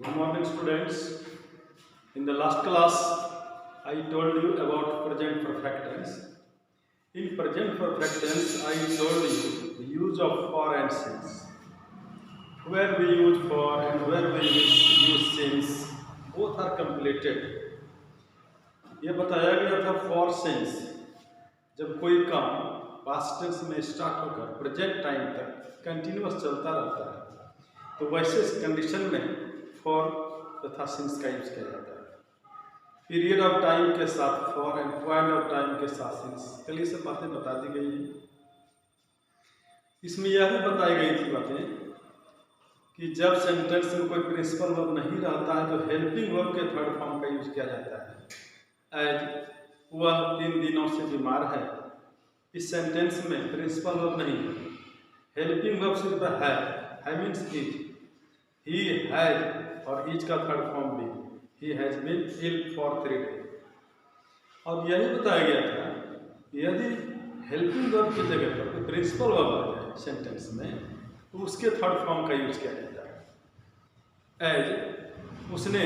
Good morning, students. In the last class, I told you about present perfect tense. In present perfect tense, I told you the use of for and since. Where we use for and where we use since, both are completed. यह बताया गया था for since जब कोई काम past tense में start होकर present time तक कंटिन्यूअस चलता रहता है तो वैसे कंडीशन में फॉर तथा सिंस का यूज किया जाता है। पीरियड ऑफ टाइम के साथ for and point of time के साथ सिंस। कल ये सब बातें बता दी गई हैं। इसमें यह भी बताई गई थी बातें कि जब सेंटेंस में कोई प्रिंसिपल वर्ब नहीं रहता है तो हेल्पिंग वर्ब के थर्ड फॉर्म का यूज किया जाता है। एज वह 3 दिनों से बीमार है, इस सेंटेंस में प्रिंसिपल वर्ब नहीं है, हेल्पिंग वर्ब सिर्फ है मीन्स इज। ही हैज और इज का थर्ड फॉर्म भी, he has been ill for 3 days। और यही बताया गया था यदि हेल्पिंग वर्ब की जगह पर कोई प्रिंसिपल वर्ब आ जाए सेंटेंस में तो उसके थर्ड फॉर्म का यूज किया जाता है। एज उसने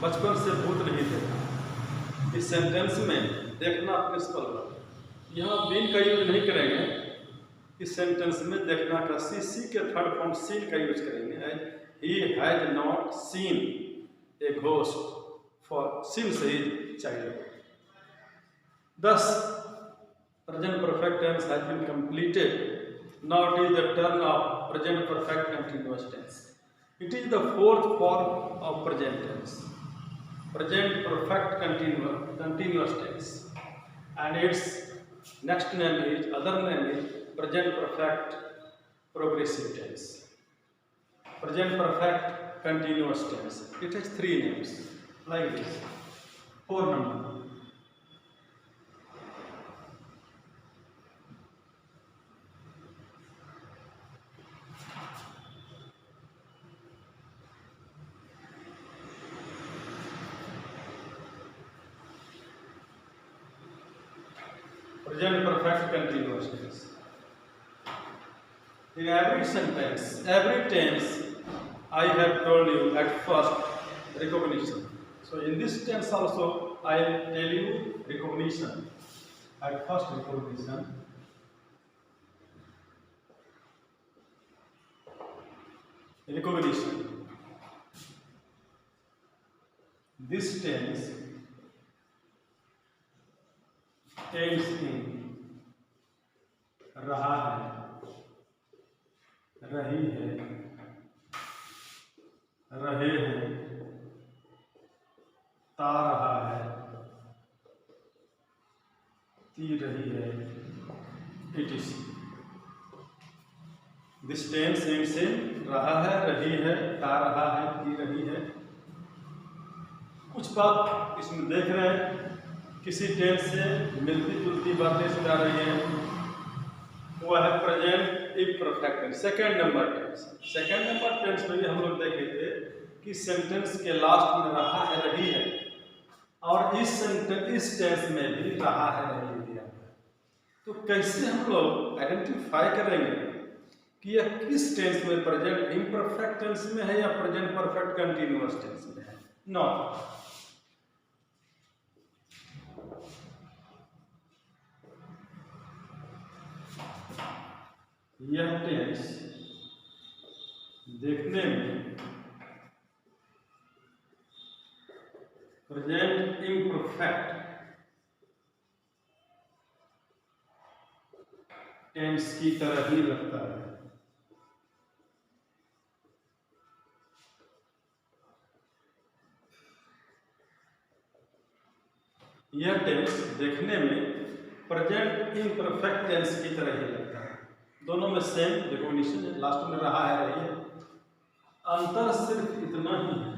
बचपन से भूत नहीं देखा, इस सेंटेंस में देखना प्रिंसिपल वर्ब, यहाँ बीन का यूज नहीं करेंगे। इस सेंटेंस में देखना का सी के थर्ड फॉर्म सीन का यूज करेंगे। As he has not seen a ghost for since his childhood. Thus, present perfect tense has been completed. Now it is the turn of present perfect continuous tense. It is the fourth form of present tense. Present perfect continuous tense. And its next name is, other name is present perfect progressive tense. Present perfect continuous tense. It has 3 names like this. 4 number. Present perfect continuous tense. In every sentence, every tense, I have told you at first recognition. So in this tense also, I will tell you recognition. At first recognition. Recognition. This tense ends in रहा है, रही है, रहे हैं, ता रहा है, ती रही है, etc. This tense ends in रहा है, रही है, ता रहा है, ती रही है। कुछ बात इसमें देख रहे हैं, किसी टेंस से मिलती जुलती बातें इसमें आ रही हैं। वो है present imperfect tense, second number tense. Second number tense में भी हम लोग देखे थे कि सेंटेंस के लास्ट में रहा है, रही है, और इस टेंस में भी रहा है, रही दिया है। तो कैसे हम लोग आइडेंटिफाई करेंगे कि यह किस टेंस में, प्रेजेंट इम्परफेक्ट टेंस में है या प्रेजेंट परफेक्ट कंटिन्यूअस टेंस में है? नो, यह टेंस देखने में प्रेजेंट इम्परफेक्ट टेंस की तरह ही लगता है। यह टेंस देखने में प्रेजेंट इम्परफेक्ट टेंस की तरह ही लगता है। दोनों में सेम रिकॉग्निशन है, लास्ट में रहा है, रही है। अंतर सिर्फ इतना ही है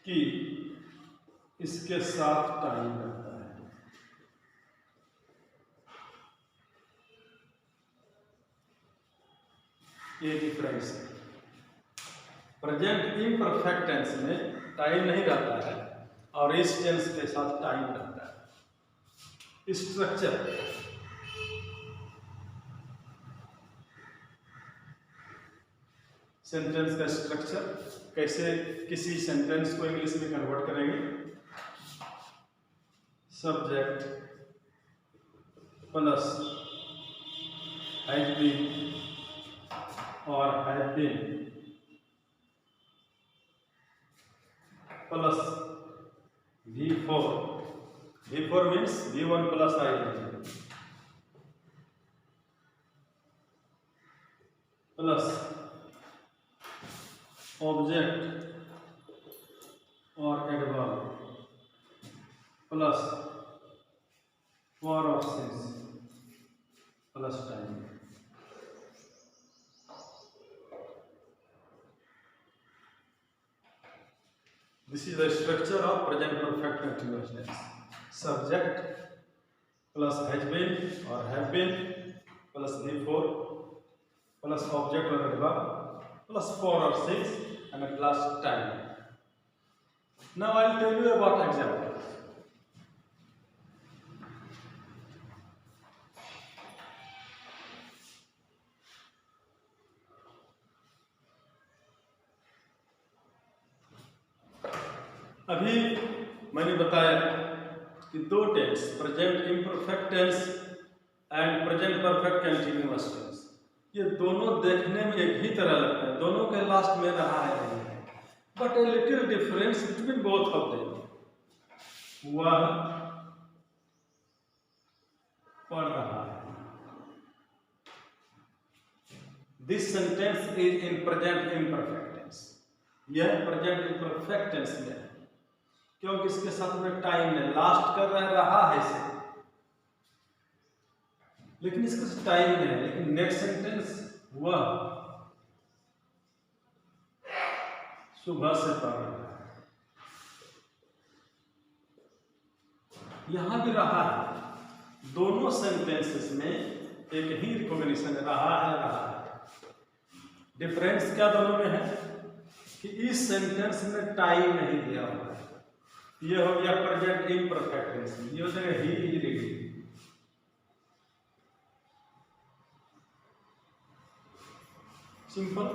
कि इसके साथ टाइम रहता है। ये डिफरेंस है। प्रेजेंट इम्परफेक्ट टेंस में टाइम नहीं रहता है और इस टेंस के साथ टाइम रहता है। स्ट्रक्चर, सेंटेंस का स्ट्रक्चर, कैसे किसी सेंटेंस को इंग्लिश में कन्वर्ट करेंगे। सब्जेक्ट प्लस हैज बीन और have been plus V4 means V1 plus I plus object or adverb plus for of since plus time। This is the structure of present perfect continuous tense. Subject plus has been or have been plus V4 plus object or adverb plus for or since and plus time. Now I will tell you about examples. अभी मैंने बताया कि दो tense, present imperfect tense and present perfect continuous tense, ये दोनों देखने में एक ही तरह लगते हैं, दोनों के लास्ट में रहा है नहीं है, but a little difference between both of them. वह पढ़ रहा है। This sentence is in present imperfect tense. यह प्रेजेंट इम्परफेक्ट टेंस में है क्योंकि इसके साथ में टाइम है, लास्ट कर रहा है इसे, लेकिन इसका टाइम है। लेकिन नेक्स्ट सेंटेंस वह सुबह से पढ़ रहा है, यहां भी रहा है। दोनों सेंटेंसेस में एक ही रिकॉग्निशन रहा है। डिफरेंस क्या दोनों में है कि इस सेंटेंस में टाइम नहीं दिया हुआ है। ये हो गया प्रेजेंट इम्परफेक्ट टेंस, ये हो जाएगा ही इज रीडिंग। सिंपल,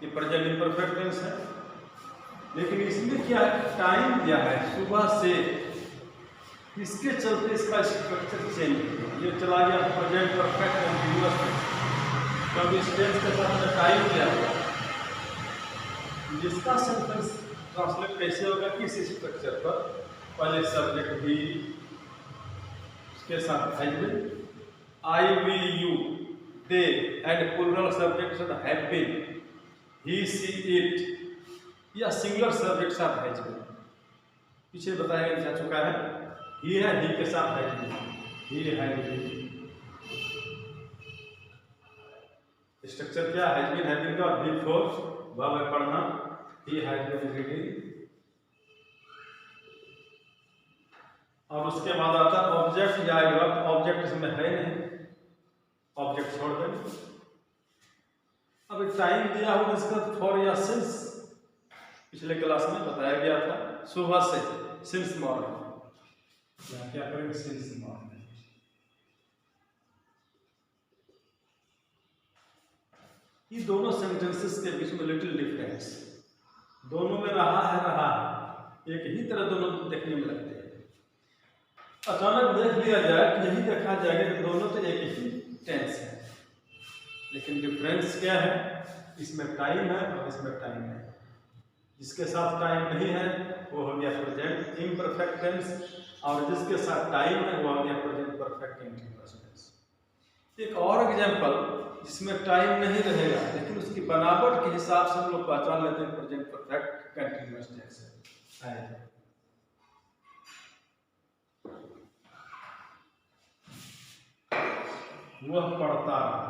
ये प्रेजेंट इम्परफेक्ट टेंस है, लेकिन इसमें क्या टाइम दिया है सुबह से, इसके चलते इसका स्ट्रक्चर चेंज है। ये चला गया प्रेजेंट परफेक्ट कंटीन्यूअस टेंस, क्योंकि इस टेंस के साथ में टाइम दिया हुआ, जिसका सेंटेंस ट्रांसलेट कैसे होगा, किस स्ट्रक्चर पर। पहले सब्जेक्ट भी, उसके साथ has been, I we you they and plural subject साथ have been, he she it, या सिंगुलर सब्जेक्ट साथ हैज बीन। पीछे बताया जा चुका है, ही है, ही के साथ has been, he has been. Structure क्या हैज बीन का बिफोर वर्ब है पढ़ना, he has been reading, और उसके बाद आता है ऑब्जेक्ट या एडवर्ब। ऑब्जेक्ट इसमें है नहीं, ऑब्जेक्ट छोड़ दें। अब टाइम दिया हुआ इसका फॉर या सिंस, पिछले क्लास में बताया गया था, सुबह से, सिंस मॉर्निंग। क्या करेंगे, सिंस मॉर्निंग। ये दोनों सेंटेंसेस के बीच में लिटिल डिफरेंस, दोनों में रहा है, एक ही तरह दोनों देखने में लगते हैं। अचानक देख लिया जाए कि यही देखा जाएगा कि दोनों तो एक ही टेंस है, लेकिन डिफरेंस क्या है, इसमें टाइम है और इसमें टाइम है। जिसके साथ टाइम नहीं है वो हो गया प्रेजेंट इम्परफेक्ट टेंस, और जिसके साथ टाइम है वो हो गया प्रेजेंट परफेक्ट कंटीन्यूअस टेंस। एक और एग्जांपल जिसमें टाइम नहीं रहेगा, लेकिन उसकी बनावट के हिसाब से हम लोग पहचान लेते हैं प्रेजेंट परफेक्ट कंटीन्यूअस टेंस है। वह पढ़ता रहा है,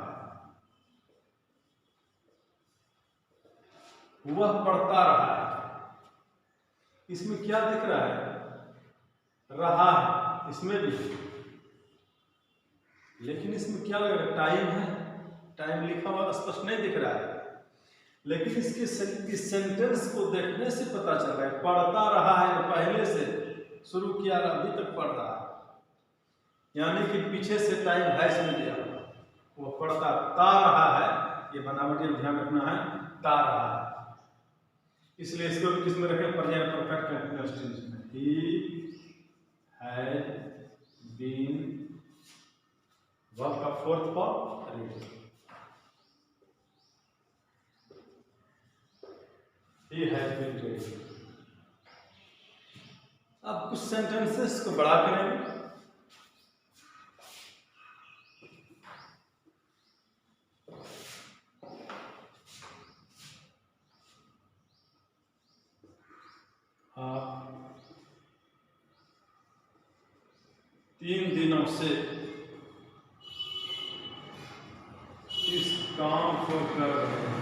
वह पढ़ता रहा है। इसमें क्या दिख रहा है, रहा है इसमें भी, लेकिन इसमें क्या लग रहा है, टाइम है। टाइम लिखा हुआ स्पष्ट नहीं दिख रहा है, लेकिन इसके इस सेंटेंस को देखने से पता चल रहा है पढ़ता रहा है, पहले से शुरू किया अभी तक पढ़ रहा है। यानी कि पीछे से टाइम हैश में दिया वो पढ़ता ता रहा है, ये बनावटी ध्यान रखना है, ता रहा है। इसलिए इसको भी किसमें रखें, प्रेजेंट परफेक्ट कंटीन्यूअस टेंस में। ही हैज बीन, वर्ब का fourth form read, he has been reading. अब कुछ सेंटेंसेस को बड़ा करेंगे। आप 3 दिनों से इस काम को कर रहे हैं।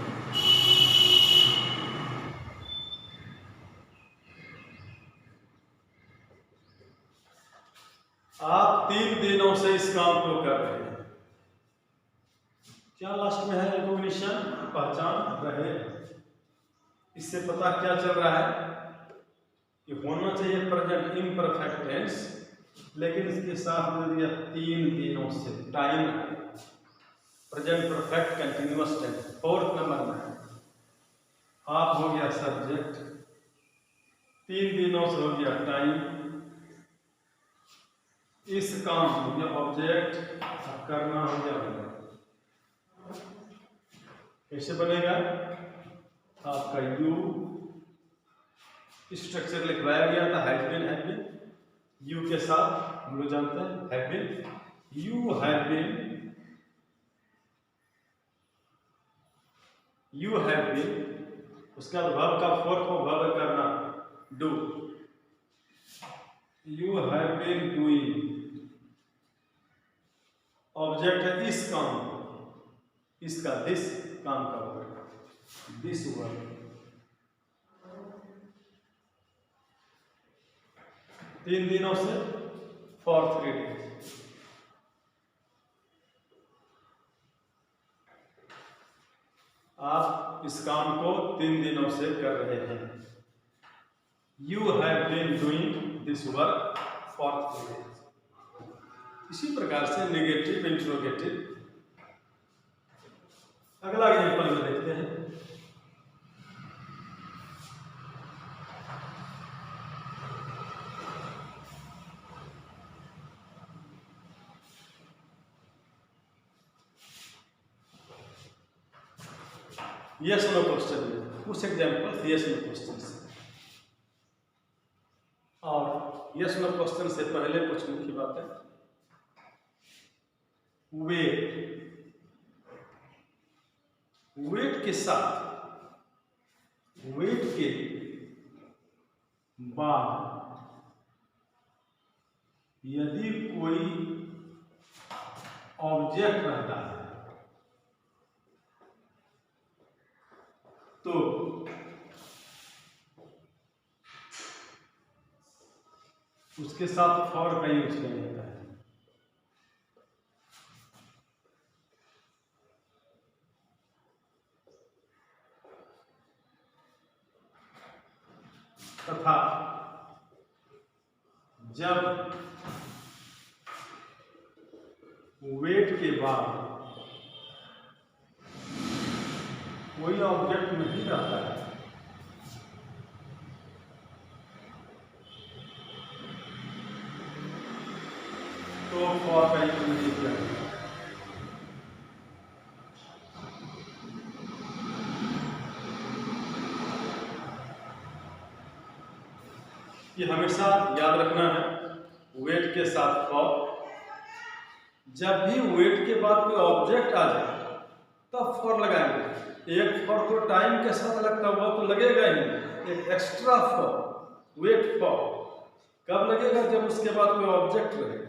आप 3 दिनों से इस काम को कर रहे हैं। क्या लास्ट में है, रिकॉग्निशन, पहचान रहे। इससे पता क्या चल रहा है, ये होना चाहिए प्रेजेंट इम्परफेक्ट टेंस, लेकिन इसके साथ दे दिया 3 दिनों से, time present perfect continuous tense. Fourth number में आप हो गया सब्जेक्ट, 3 दिनों से हो गया टाइम, इस काम हो गया ऑब्जेक्ट, करना हो गया होगा। कैसे बनेगा, आपका यू स्ट्रक्चर लिखवाया गया था, हैव बीन यू के साथ हम लोग जानते हैं have been, you have been, उसके बाद वर्ब का फोर्थ को वर्ब करना, do, you have been doing, object है इस काम, इसका दिस काम का वर्ब, दिस वर्ब। 3 दिनों से, फॉर 3 डेज। आप इस काम को 3 दिनों से कर रहे हैं। You have been doing this work for 3 days. इसी प्रकार से नेगेटिव इंट्रोगेटिव। अगला एग्जाम्पल में देखते हैं। यस नो क्वेश्चन, कुछ एग्जाम्पल यस नो क्वेश्चन से, और यस नो क्वेश्चन से पहले कुछ मुख्य बात है। वेट के साथ, वेट के बाद यदि कोई ऑब्जेक्ट रहता है तो उसके साथ फॉर का यूज किया जाता है। तथा जब वेट के बाद कोई ऑब्जेक्ट नहीं रहता है तो फॉर का यूज नहीं किया जाता। ये हमेशा याद रखना है, वेट के साथ फॉर। जब भी वेट के बाद कोई ऑब्जेक्ट आ जाए तब फॉर लगाएंगे। एक फॉर तो टाइम के साथ लगता हुआ तो लगेगा ही, एक एक्स्ट्रा फॉर, वेट फॉर कब लगेगा, जब उसके बाद कोई ऑब्जेक्ट रहेगा।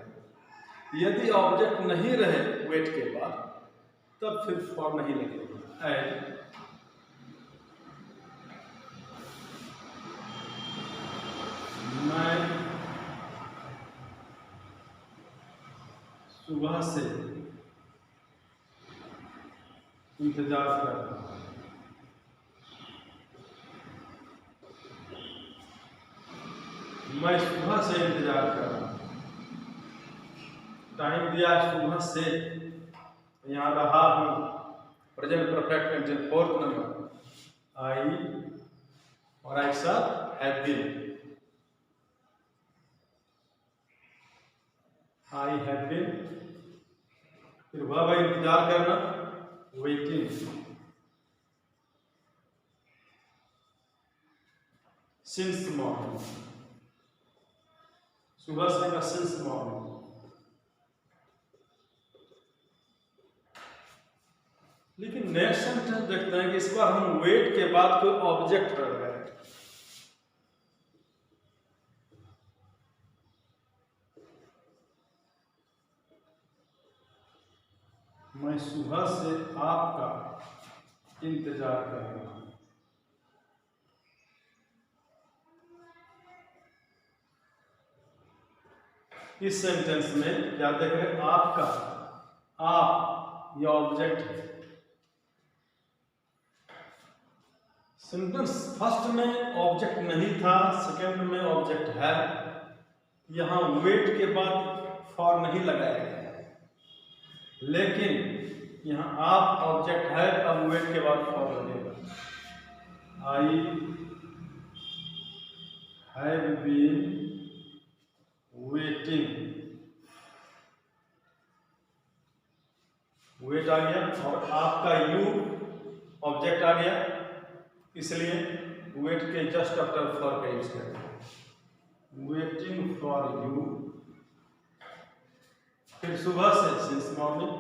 यदि ऑब्जेक्ट नहीं रहे वेट के बाद तब फिर फॉर नहीं लगेगा। एंड मैं सुबह से इंतजार कर रहा हूं। मैं सुबह से इंतजार कर रहा हूं। टाइम दिया है सुबह से, यहाँ रहा हूँ present perfect continuous fourth number I और आई साथ have been, I have been, फिर वर्ब है इंतजार करना वेटिंग, सिंस मॉर्निंग, सुबह से का सिंस मॉर्निंग। लेकिन नेक्स्ट सेंटेंस देखते हैं कि इस बार हम वेट के बाद कोई ऑब्जेक्ट रख रहे हैं। मैं सुबह से आपका इंतजार कर रहा हूं। इस सेंटेंस में क्या देख रहे हैं? आपका, आप यह ऑब्जेक्ट है। सेंटेंस फर्स्ट में ऑब्जेक्ट नहीं था, सेकंड में ऑब्जेक्ट है। यहां वेट के बाद फॉर नहीं लगाया गया है, लेकिन यहां आप ऑब्जेक्ट है, अब वेट के बाद फॉर लगेगा। I have been waiting, wait आ गया और आपका यू ऑब्जेक्ट आ गया, इसलिए वेट के जस्ट आफ्टर फॉर का यूज करें, वेटिंग फॉर यू। फिर सुबह से सिंस मॉर्निंग,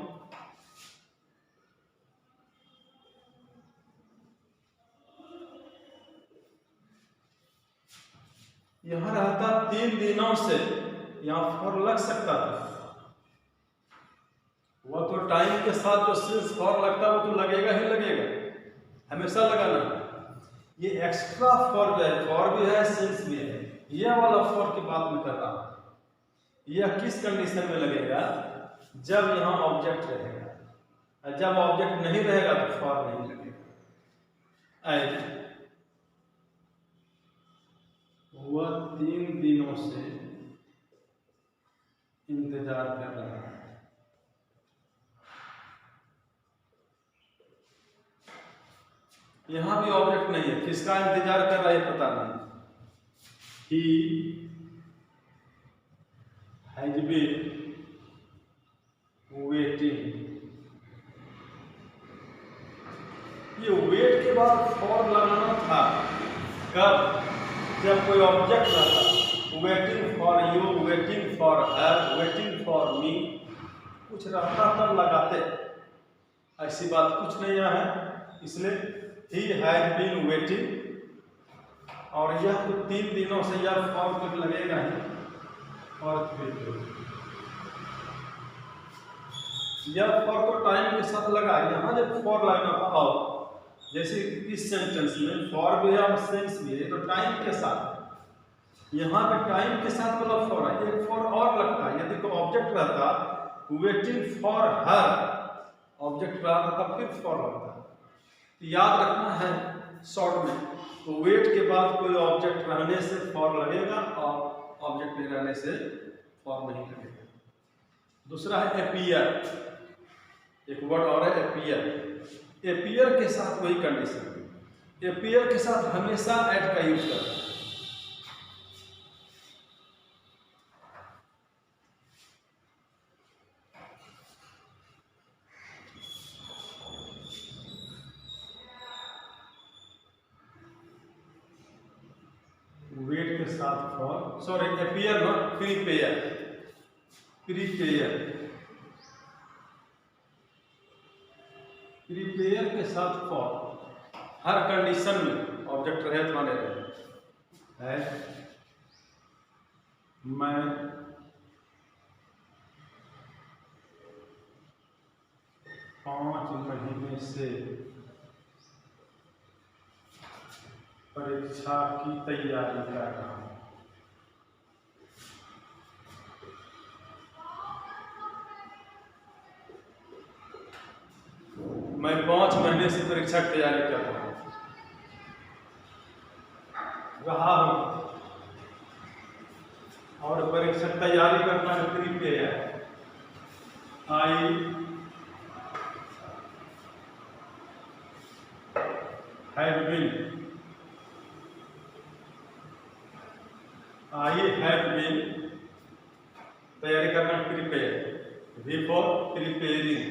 यहां रहता 3 दिनों से, यहां फॉर लग सकता था, वह तो टाइम के साथ जो सिंस फॉर लगता है वो तो लगेगा ही लगेगा, हमेशा लगाना। ये एक्स्ट्रा फॉर जो है, फॉर भी है सिंस भी है, यह वाला फॉर की बात में कर रहा हूं। यह किस कंडीशन में लगेगा? जब यहां ऑब्जेक्ट रहेगा, जब ऑब्जेक्ट नहीं रहेगा तो फॉर नहीं लगेगा। वह 3 दिनों से इंतजार कर रहा है। यहां भी ऑब्जेक्ट नहीं है, किसका इंतजार कर रहा है पता नहीं। He has been waiting, ये वेट के बाद फॉर लगाना था कब? जब कोई ऑब्जेक्ट रहता, waiting for you, waiting for her, waiting for me, कुछ रहता तब लगाते। ऐसी बात कुछ नहीं है, इसलिए he has been waiting, और यह तो 3 दिनों से यह फॉर तो लगेगा ही, और फिर यह फॉर तो टाइम के साथ लगा। यहाँ जब फॉर लगना था, और जैसे इस सेंटेंस में फॉर भी है और सेंस भी है, तो टाइम के साथ, यहाँ पे टाइम के साथ वाला फॉर है, एक फॉर और लगता है। यदि कोई ऑब्जेक्ट रहता, वेटिंग फॉर हर, ऑब्जेक्ट रहता तब फिर फॉर लगता है। तो याद रखना है शॉर्ट में, तो वेट के बाद कोई ऑब्जेक्ट रहने से फॉर लगेगा और ऑब्जेक्ट नहीं रहने से फॉर नहीं लगेगा। दूसरा है एपियर, एक वर्ड और है एपियर। एपियर के साथ वही कंडीशन, एपियर के साथ हमेशा एट का यूज करना है। वेट के साथ for, sorry appear not prepare, prepare, prepare के साथ फॉर, हर कंडीशन में ऑब्जेक्ट रहे तो नहीं रहे। है मैं 5 महीने से परीक्षा की तैयारी कर रहा हूं। मैं 5 महीने से परीक्षा की तैयारी कर रहा हूं, और परीक्षा की तैयारी करना प्रीपेयर है। I have been, I have been, तैयारी करना, प्रिपेयर, वी फॉर प्रिपेयरिंग,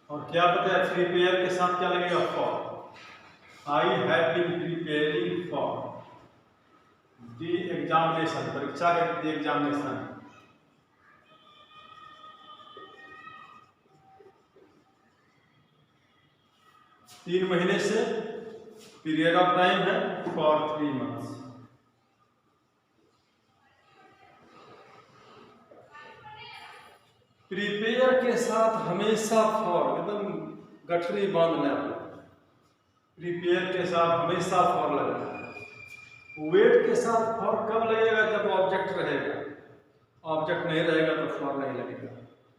और क्या पता है प्रिपेयर के साथ क्या लगेगा, for, I have been preparing for the examination, परीक्षा के दी एग्जामिनेशन, 3 महीने से, पीरियड ऑफ टाइम है फॉर 3 मंथ्स। प्रिपेयर के साथ हमेशा फॉर, एकदम गठरी बांधना है, प्रिपेयर के साथ हमेशा फॉर लगेगा। वेट के साथ फॉर कब लगेगा, जब ऑब्जेक्ट रहेगा, ऑब्जेक्ट नहीं रहेगा तो फॉर नहीं लगेगा।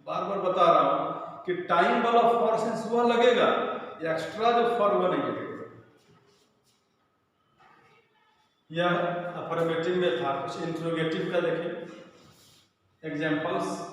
बार बार बता रहा हूं कि टाइम वाला फॉर सेंस वह लगेगा, एक्स्ट्रा जो फॉर वह नहीं लगेगा। यह अफर्मेटिव में था, कुछ इंट्रोगेटिव का देखें एग्जाम्पल्स।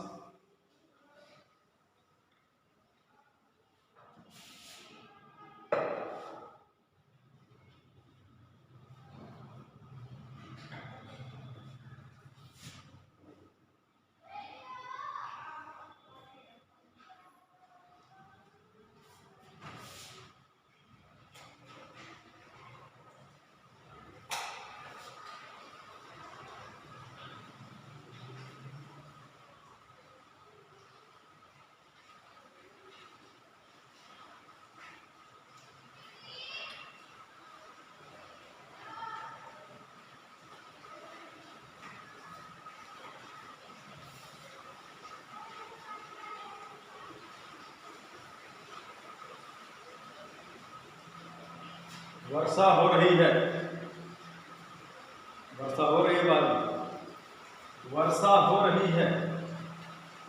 वर्षा हो रही है, वर्षा हो रही है, बात वर्षा हो रही है,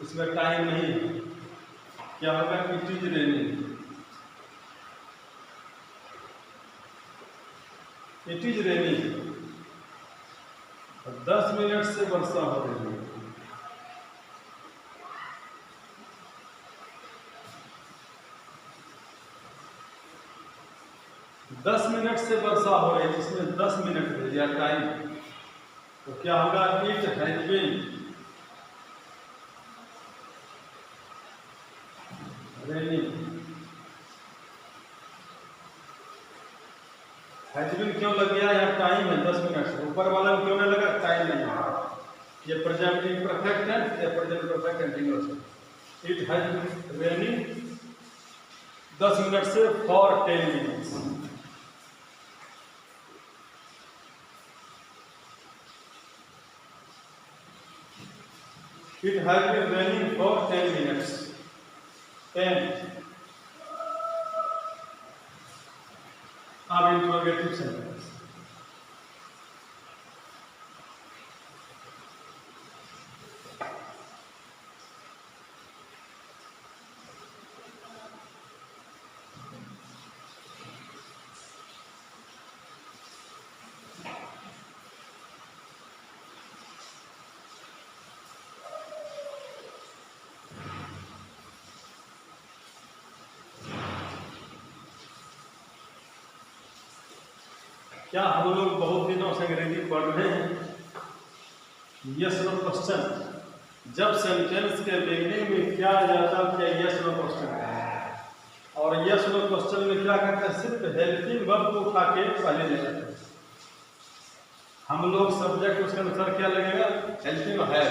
उसमें टाइम नहीं है, क्या होगा, it is raining, it is raining, 10 minute से वर्षा हो रही है। 10 मिनट से वर्षा हो रही है, इसमें 10 मिनट दे दिया टाइम, तो क्या होगा, it has been raining. Has been क्यों लग गया, यहाँ टाइम है 10 मिनट से, ऊपर वाला में क्यों नहीं लगा, टाइम नहीं है। ये प्रेजेंट इम्परफेक्ट है, ये प्रेजेंट परफेक्ट कंटीन्यूअस है। It has been raining 10 minute से for 10 minutes. It has been raining for 10 minutes. 10. Now interrogative sentence. क्या हम लोग बहुत दिनों से अंग्रेजी पढ़ रहे हैं? यस नो क्वेश्चन, जब सेंटेंस के बिगिनिंग में क्या आ जाता है, क्या यस नो क्वेश्चन है, और यस नो क्वेश्चन में क्या करते हैं, सिर्फ हेल्पिंग वर्ब को उठा के पहले ले जाते हैं। हम लोग सब्जेक्ट उसके अनुसार क्या लगेगा, हेल्पिंग है,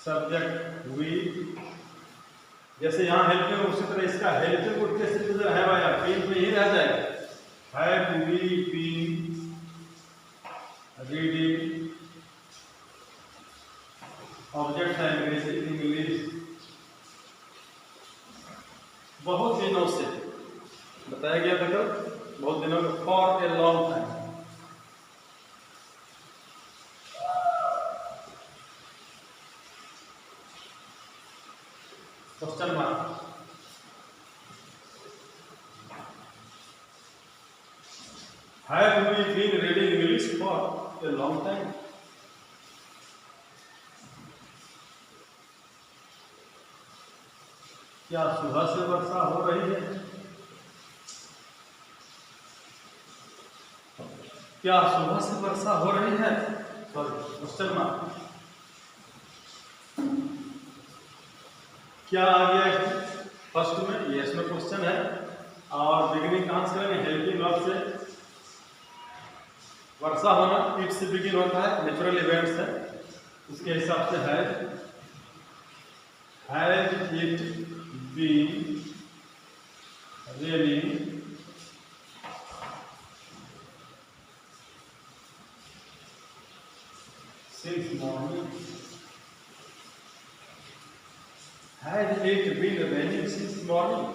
सब्जेक्ट वी, जैसे यहाँ हेल्पिंग, उसी तरह इसका हेल्पिंग उठ के सिर्फ है आया, पेन में ही रह जाएगा। Have we been reading, object है अंग्रेजी, इंग्लिश, बहुत दिनों से बताया गया था, कब, बहुत दिनों में, for a long time. Question mark, have we been reading English this for a long time. क्या सुबह से वर्षा हो रही है? क्या सुबह से वर्षा हो रही है? Sorry, question mark. क्या आ गया है फर्स्ट में? ये इसमें क्वेश्चन है और बिगिनिंग कहाँ से करेंगे? हेल्पिंग वर्ब से। वर्षा होना इट से बिगिन होता है, नेचुरल इवेंट्स है, उसके हिसाब से है it been raining since morning. Has it been raining since morning?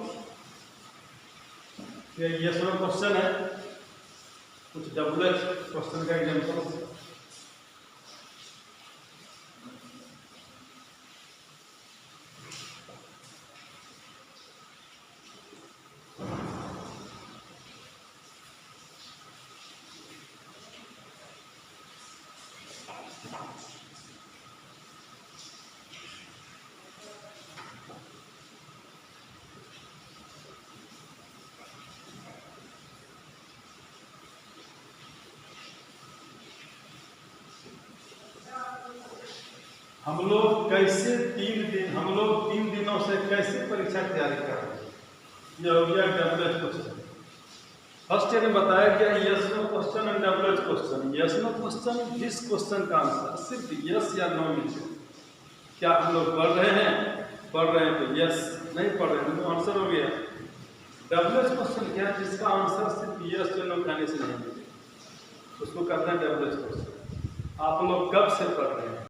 ये सब क्वेश्चन है, कुछ डबल क्वेश्चन का एग्जाम्पल। हम लोग 3 दिनों से कैसे परीक्षा की तैयारी कर रहे हैं? ये हो गया डबल क्वेश्चन। फर्स्ट ईयर ने बताया क्या? Yes no question and double question. Yes no question, जिस क्वेश्चन का आंसर सिर्फ यस या नो मिले। क्या हम लोग पढ़ रहे हैं तो यस, नहीं पढ़ रहे हैं तो आंसर हो गया। डबल क्वेश्चन क्या? जिसका आंसर सिर्फ यस या नो कहने से नहीं मिले, उसको कहते हैं डबल क्वेश्चन। आप लोग कब से पढ़ रहे हैं?